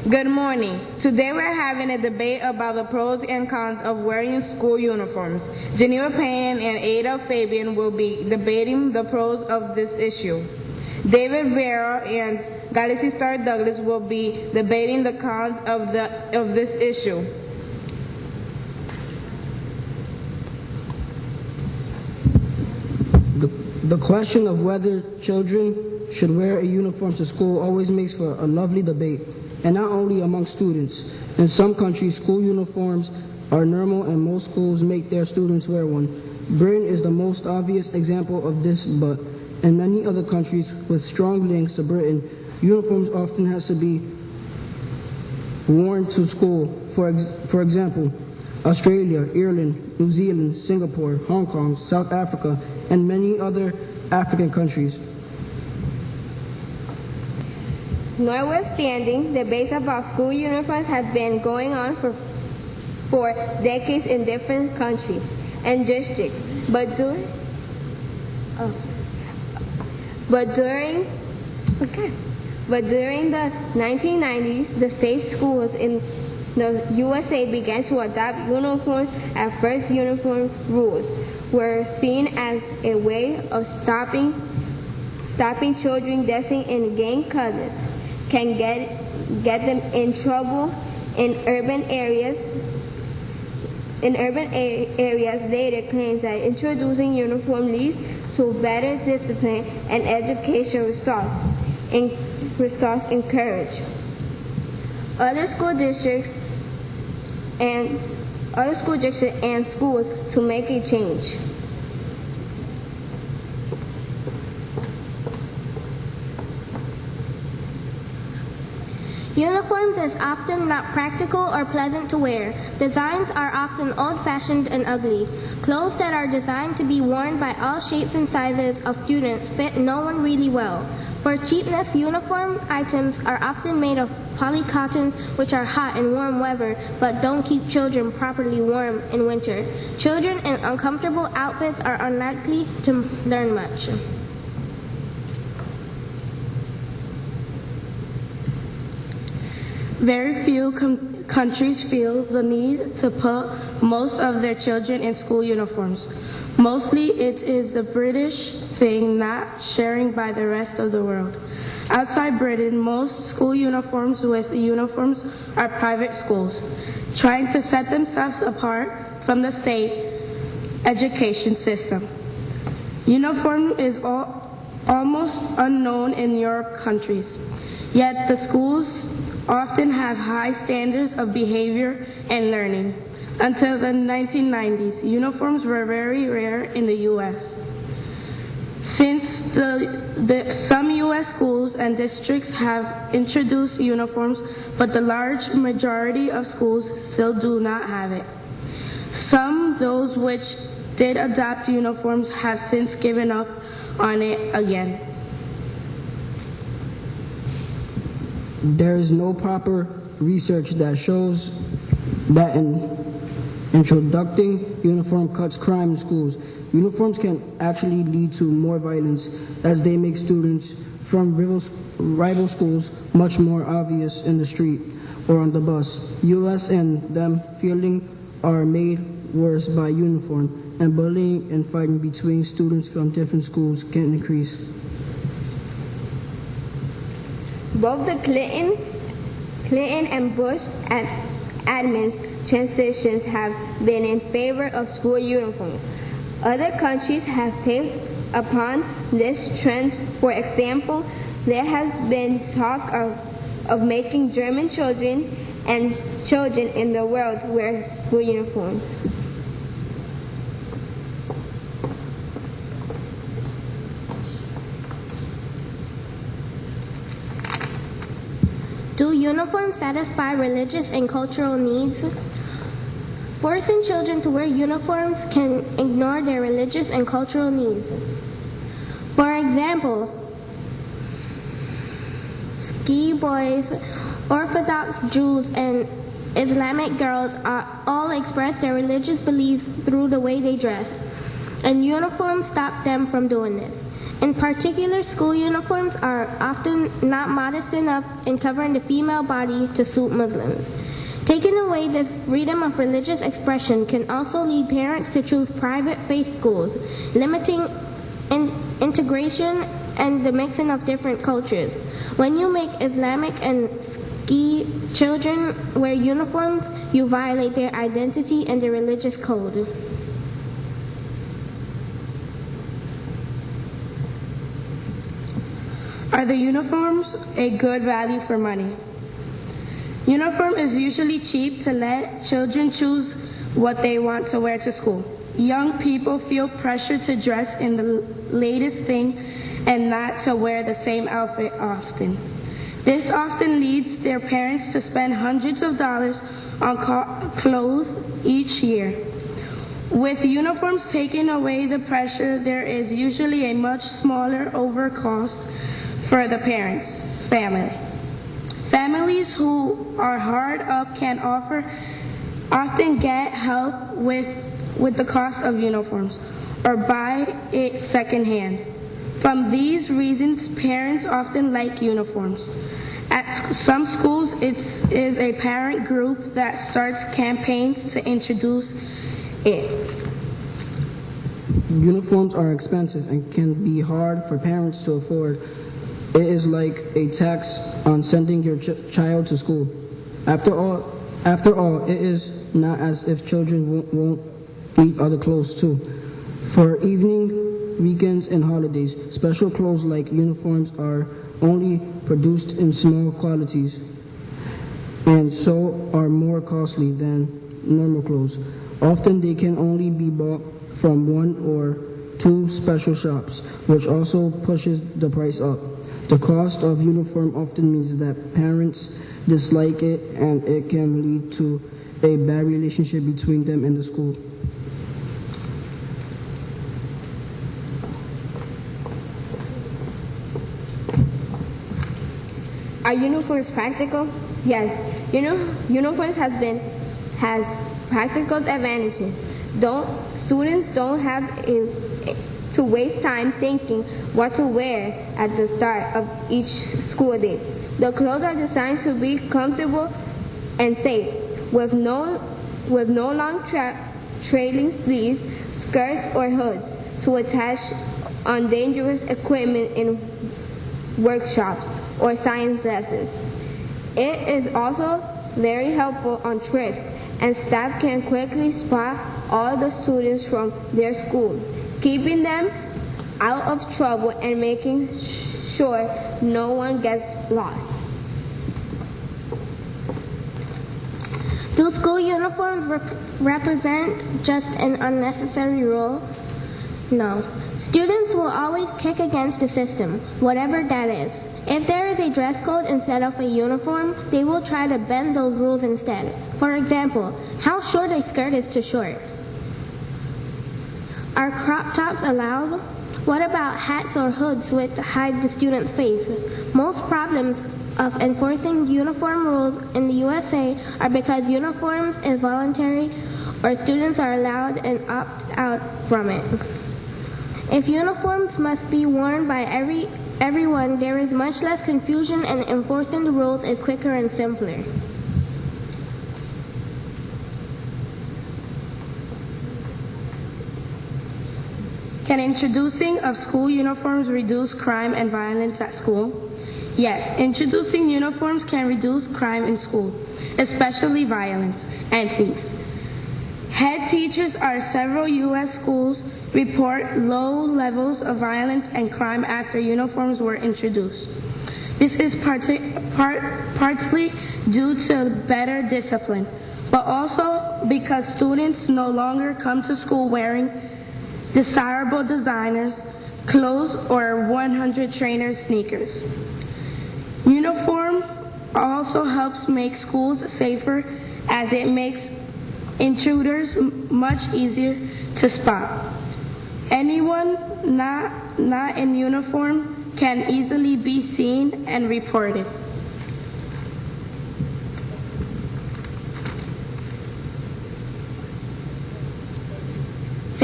Good morning. Today we're having a debate about the pros and cons of wearing school uniforms. Geneva Payne and Ada Fabian will be debating the pros of this issue. David Vera and Galaxy Star Douglas will be debating the cons of this issue. The question of whether children should wear a uniform to school always makes for a lovely debate, and not only among students. In some countries, school uniforms are normal and most schools make their students wear one. Britain is the most obvious example of this, but in many other countries with strong links to Britain, uniforms often has to be worn to school. For example, Australia, Ireland, New Zealand, Singapore, Hong Kong, South Africa, and many other African countries. Notwithstanding, debates about school uniforms have been going on for decades in different countries and districts, but during the 1990s, the state schools in the USA began to adopt uniforms. At first, uniform rules were seen as a way of stopping children dressing in gang colors. Can get them in trouble in urban areas. Later claims that introducing uniform leads to better discipline and education results encourage other school districts and schools to make a change. Uniforms is often not practical or pleasant to wear. Designs are often old-fashioned and ugly. Clothes that are designed to be worn by all shapes and sizes of students fit no one really well. For cheapness, uniform items are often made of polycottons, which are hot in warm weather but don't keep children properly warm in winter. Children in uncomfortable outfits are unlikely to learn much. Very few countries feel the need to put most of their children in school uniforms. Mostly it is the British thing, not sharing by the rest of the world. Outside Britain, most school uniforms are private schools, trying to set themselves apart from the state education system. Uniform is almost unknown in Europe countries, yet the schools often have high standards of behavior and learning. Until the 1990s, uniforms were very rare in the U.S. Since some U.S. schools and districts have introduced uniforms, but the large majority of schools still do not have it. Those which did adopt uniforms have since given up on it again. There is no proper research that shows that introducing uniform cuts crime in schools. Uniforms can actually lead to more violence as they make students from rival schools much more obvious in the street or on the bus. US and them feeling are made worse by uniform, and bullying and fighting between students from different schools can increase. Both the Clinton and Bush admins transitions have been in favor of school uniforms. Other countries have picked upon this trend. For example, there has been talk of making German children in the world wear school uniforms. Do uniforms satisfy religious and cultural needs? Forcing children to wear uniforms can ignore their religious and cultural needs. For example, ski boys, Orthodox Jews, and Islamic girls all express their religious beliefs through the way they dress, and uniforms stop them from doing this. In particular, school uniforms are often not modest enough in covering the female body to suit Muslims. Taking away the freedom of religious expression can also lead parents to choose private faith schools, limiting integration and the mixing of different cultures. When you make Islamic and Ski children wear uniforms, you violate their identity and their religious code. Are the uniforms a good value for money? Uniform is usually cheap to let children choose what they want to wear to school. Young people feel pressure to dress in the latest thing and not to wear the same outfit often. This often leads their parents to spend hundreds of dollars on clothes each year. With uniforms taking away the pressure, there is usually a much smaller overcost for the parents' family. Families who are hard up can often get help with the cost of uniforms or buy it secondhand. From these reasons, parents often like uniforms. At some schools, it is a parent group that starts campaigns to introduce it. Uniforms are expensive and can be hard for parents to afford. It is like a tax on sending your child to school. After all, it is not as if children won't need other clothes too. For evening, weekends, and holidays, special clothes like uniforms are only produced in small quantities and so are more costly than normal clothes. Often they can only be bought from one or two special shops, which also pushes the price up. The cost of uniform often means that parents dislike it, and it can lead to a bad relationship between them and the school. Are uniforms practical? Yes. Uniforms has practical advantages. Students don't have to waste time thinking what to wear at the start of each school day. The clothes are designed to be comfortable and safe, with no long trailing sleeves, skirts, or hoods to attach on dangerous equipment in workshops or science lessons. It is also very helpful on trips, and staff can quickly spot all the students from their school, keeping them out of trouble and making sure no one gets lost. Do school uniforms represent just an unnecessary rule? No. Students will always kick against the system, whatever that is. If there is a dress code instead of a uniform, they will try to bend those rules instead. For example, how short a skirt is too short. Are crop tops allowed? What about hats or hoods which hide the student's face? Most problems of enforcing uniform rules in the USA are because uniforms is voluntary or students are allowed and opt out from it. If uniforms must be worn by everyone, there is much less confusion and enforcing the rules is quicker and simpler. Can introducing of school uniforms reduce crime and violence at school? Yes, introducing uniforms can reduce crime in school, especially violence and theft. Head teachers at several U.S. schools report low levels of violence and crime after uniforms were introduced. This is partly due to better discipline, but also because students no longer come to school wearing desirable designers, clothes, or 100 trainers sneakers. Uniform also helps make schools safer as it makes intruders much easier to spot. Anyone not in uniform can easily be seen and reported.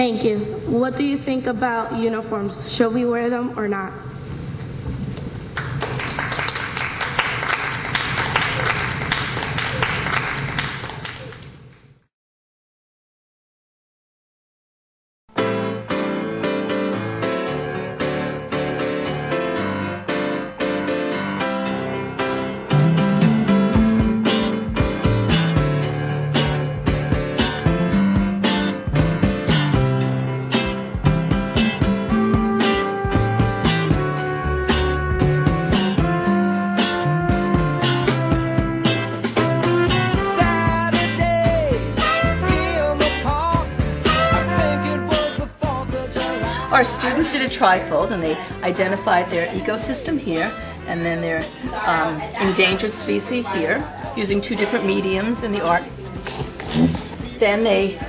Thank you. What do you think about uniforms? Should we wear them or not? Our students did a trifold and they identified their ecosystem here and then their endangered species here using two different mediums in the art. Then they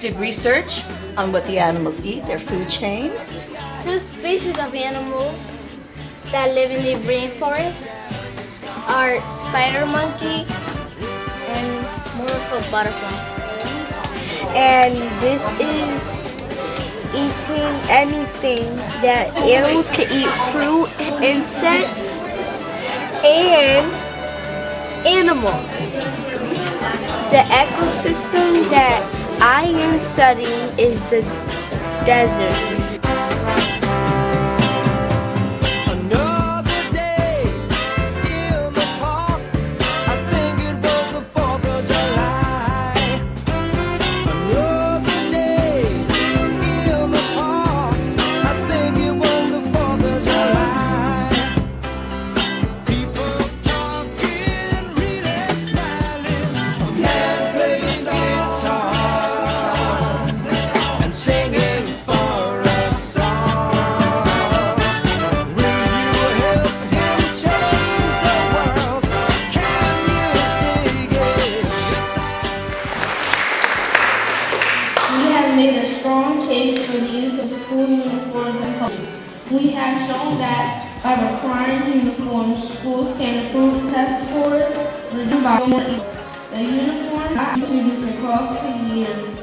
did research on what the animals eat, their food chain. Two species of animals that live in the rainforest are spider monkey and morpho butterfly. And this is eating anything that animals can eat: fruit, insects, and animals. The ecosystem that I am studying is the desert. We have shown that by requiring uniforms, schools can improve test scores, reduce the uniform students across the years.